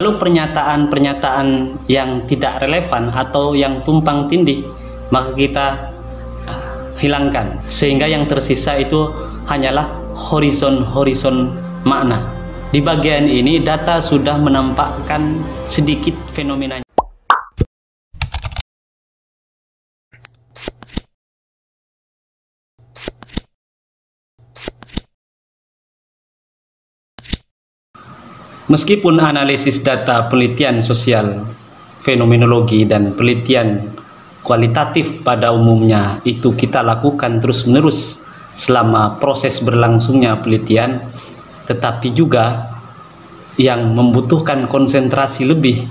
Lalu pernyataan-pernyataan yang tidak relevan atau yang tumpang tindih, maka kita hilangkan, sehingga yang tersisa itu hanyalah horizon makna. Di bagian ini data sudah menampakkan sedikit fenomenanya. Meskipun analisis data penelitian sosial, fenomenologi, dan penelitian kualitatif pada umumnya itu kita lakukan terus-menerus selama proses berlangsungnya penelitian, tetapi juga yang membutuhkan konsentrasi lebih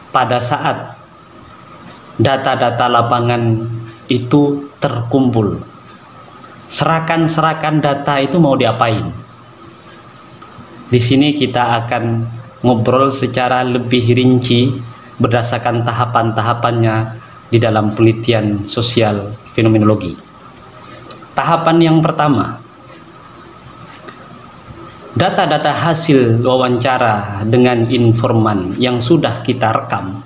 pada saat data-data lapangan itu terkumpul. Serakan data itu mau diapain? Di sini kita akan ngobrol secara lebih rinci berdasarkan tahapan-tahapannya di dalam penelitian sosial fenomenologi. Tahapan yang pertama, data-data hasil wawancara dengan informan yang sudah kita rekam,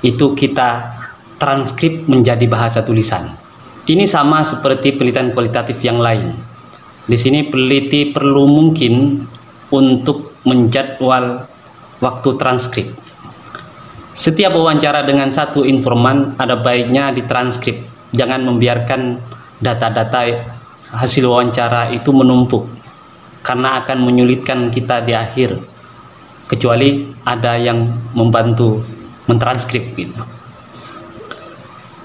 itu kita transkrip menjadi bahasa tulisan. Ini sama seperti penelitian kualitatif yang lain. Di sini peneliti perlu mungkin untuk menjadwal waktu transkrip. Setiap wawancara dengan satu informan ada baiknya ditranskrip. Jangan membiarkan data-data hasil wawancara itu menumpuk, karena akan menyulitkan kita di akhir, kecuali ada yang membantu mentranskrip gitu.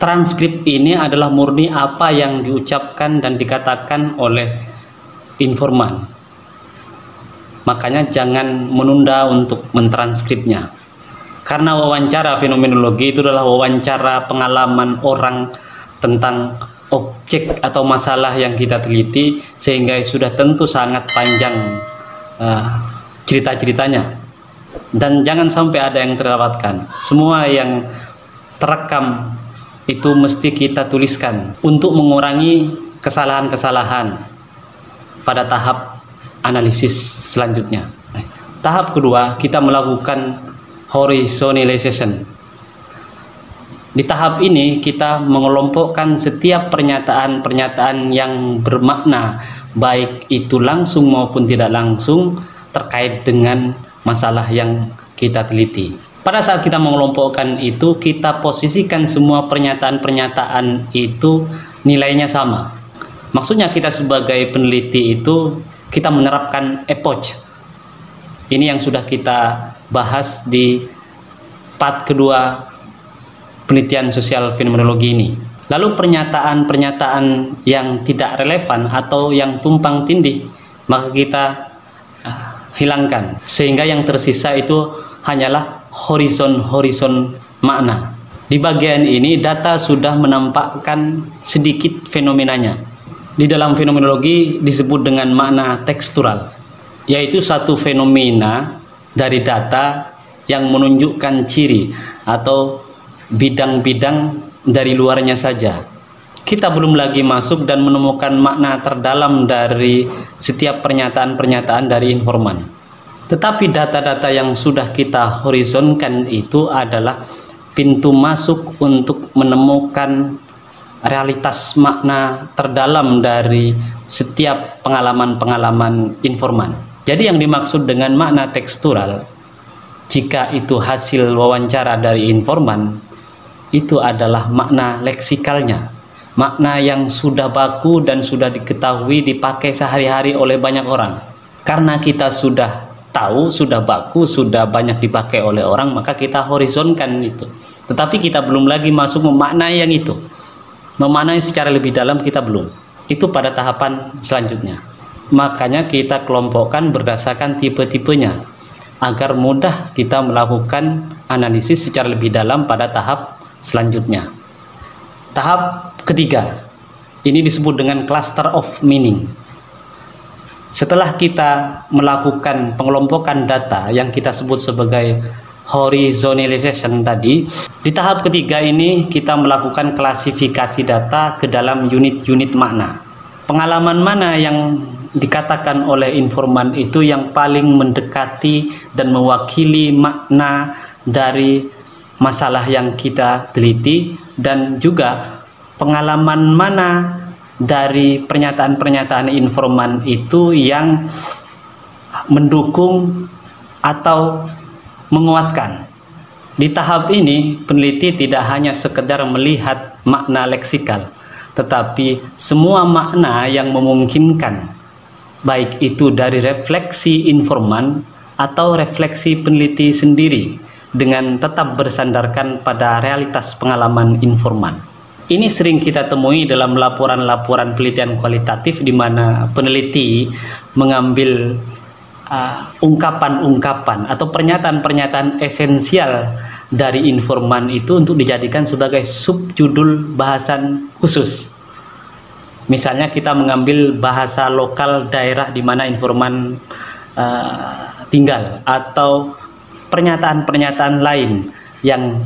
Transkrip ini adalah murni apa yang diucapkan dan dikatakan oleh informan. Makanya jangan menunda untuk mentranskripnya. Karena wawancara fenomenologi itu adalah wawancara pengalaman orang tentang objek atau masalah yang kita teliti, sehingga sudah tentu sangat panjang cerita-ceritanya. Dan jangan sampai ada yang terlewatkan. Semua yang terekam itu mesti kita tuliskan untuk mengurangi kesalahan-kesalahan pada tahap analisis selanjutnya. Tahap kedua, kita melakukan horizontalization. Di tahap ini kita mengelompokkan setiap pernyataan-pernyataan yang bermakna, baik itu langsung maupun tidak langsung, terkait dengan masalah yang kita teliti. Pada saat kita mengelompokkan itu, kita posisikan semua pernyataan-pernyataan itu nilainya sama. Maksudnya kita sebagai peneliti itu kita menerapkan approach. Ini yang sudah kita bahas di part kedua penelitian sosial fenomenologi ini. Lalu pernyataan-pernyataan yang tidak relevan atau yang tumpang tindih, maka kita hilangkan, sehingga yang tersisa itu hanyalah horizon makna. Di bagian ini data sudah menampakkan sedikit fenomenanya. Di dalam fenomenologi disebut dengan makna tekstural, yaitu satu fenomena dari data yang menunjukkan ciri atau bidang-bidang dari luarnya saja. Kita belum lagi masuk dan menemukan makna terdalam dari setiap pernyataan-pernyataan dari informan. Tetapi data-data yang sudah kita horizonkan itu adalah pintu masuk untuk menemukan realitas makna terdalam dari setiap pengalaman-pengalaman informan. Jadi yang dimaksud dengan makna tekstural, jika itu hasil wawancara dari informan, itu adalah makna leksikalnya, makna yang sudah baku dan sudah diketahui dipakai sehari-hari oleh banyak orang. Karena kita sudah tahu, sudah baku, sudah banyak dipakai oleh orang, maka kita horizonkan itu. Tetapi kita belum lagi masuk memaknai yang itu. Memaknai secara lebih dalam kita belum. Itu pada tahapan selanjutnya. Makanya kita kelompokkan berdasarkan tipe-tipenya, agar mudah kita melakukan analisis secara lebih dalam pada tahap selanjutnya. Tahap ketiga, ini disebut dengan cluster of meaning. Setelah kita melakukan pengelompokan data yang kita sebut sebagai horizontalization tadi, di tahap ketiga ini kita melakukan klasifikasi data ke dalam unit-unit makna. Pengalaman mana yang dikatakan oleh informan itu yang paling mendekati dan mewakili makna dari masalah yang kita teliti, dan juga pengalaman mana dari pernyataan-pernyataan informan itu yang mendukung atau menguatkan. Di tahap ini, peneliti tidak hanya sekedar melihat makna leksikal, tetapi semua makna yang memungkinkan, baik itu dari refleksi informan atau refleksi peneliti sendiri, dengan tetap bersandarkan pada realitas pengalaman informan. Ini sering kita temui dalam laporan-laporan penelitian kualitatif, di mana peneliti mengambil ungkapan-ungkapan atau pernyataan-pernyataan esensial dari informan itu untuk dijadikan sebagai subjudul bahasan khusus. Misalnya kita mengambil bahasa lokal daerah di mana informan tinggal, atau pernyataan-pernyataan lain yang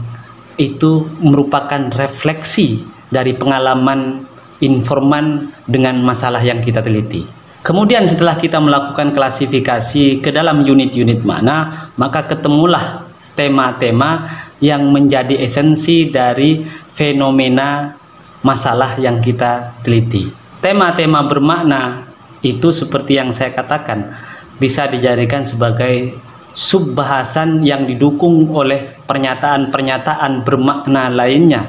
itu merupakan refleksi dari pengalaman informan dengan masalah yang kita teliti. Kemudian setelah kita melakukan klasifikasi ke dalam unit-unit makna, maka ketemulah tema-tema yang menjadi esensi dari fenomena masalah yang kita teliti. Tema-tema bermakna itu, seperti yang saya katakan, bisa dijadikan sebagai subbahasan yang didukung oleh pernyataan-pernyataan bermakna lainnya,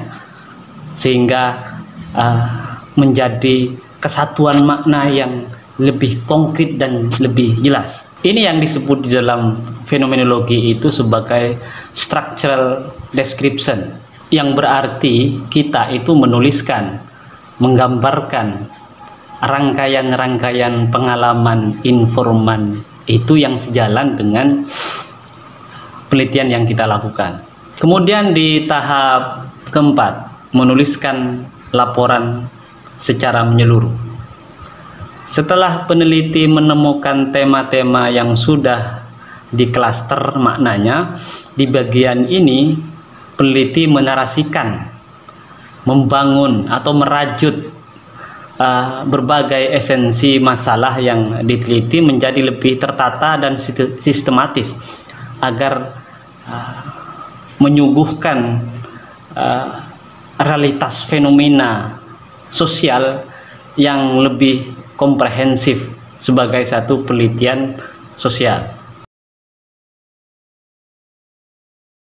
sehingga menjadi kesatuan makna yang lebih konkret dan lebih jelas. Ini yang disebut di dalam fenomenologi itu sebagai structural description, yang berarti kita itu menuliskan, menggambarkan rangkaian-rangkaian pengalaman informan itu yang sejalan dengan penelitian yang kita lakukan. Kemudian di tahap keempat, menuliskan laporan secara menyeluruh. Setelah peneliti menemukan tema-tema yang sudah diklaster maknanya, di bagian ini peneliti menarasikan, membangun atau merajut berbagai esensi masalah yang diteliti menjadi lebih tertata dan sistematis, agar menyuguhkan realitas fenomena sosial yang lebih komprehensif sebagai satu penelitian sosial.